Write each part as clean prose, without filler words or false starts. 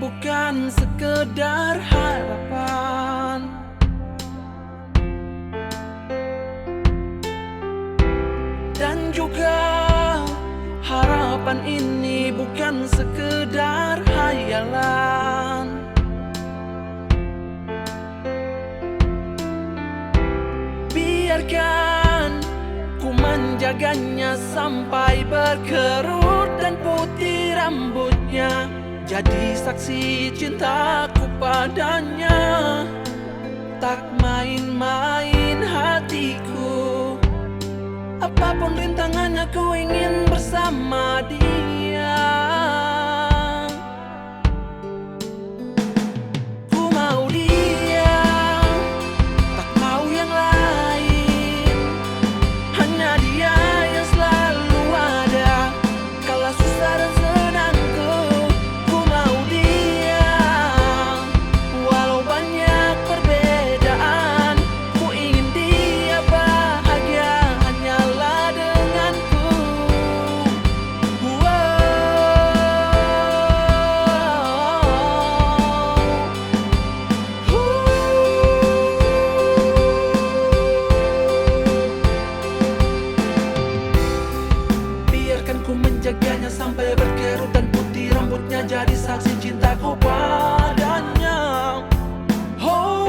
bukan sekedar harapan. Dan juga harapan ini bukan sekedar hayalan. Biarkan ku menjaganya sampai berkerut dan putih rambutnya, jadi saksi cintaku padanya. Tak main-main hatiku, apapun rintangannya ku ingin bersama dia. Ku mau dia, tak mau yang lain. Hanya dia yang selalu ada kala susah dan senangku. Ku mau dia, walau banyak perbedaan. Ku ingin dia bahagia hanyalah denganku. Biarkan ku menjaganya sampai berkerut dan putih rambutnya, jadi saksi cintaku padanya. Oh,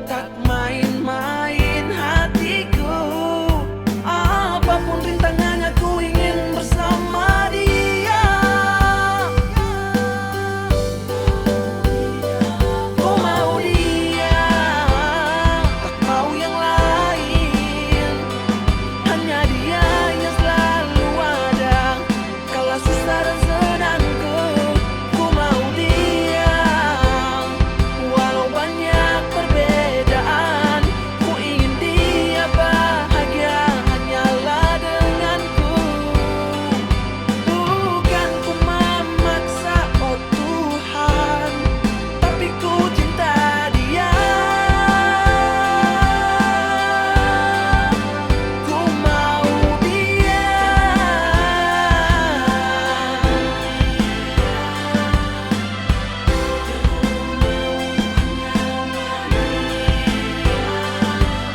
tak main-main hatiku, apapun rintangannya ku ingin bersama dia. Ku mau dia, tak mau yang lain. Hanya dia yang selalu ada kala susah dan senangku. Ku mau dia, walau banyak perbedaan. Ku ingin dia bahagia hanyalah denganku. Bukan ku memaksa, oh Tuhan, tapi ku cinta dia. Ku mau dia.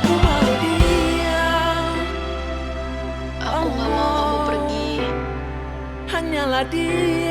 Ku mau dia. Aku gak mau kamu pergi. Hanyalah dia.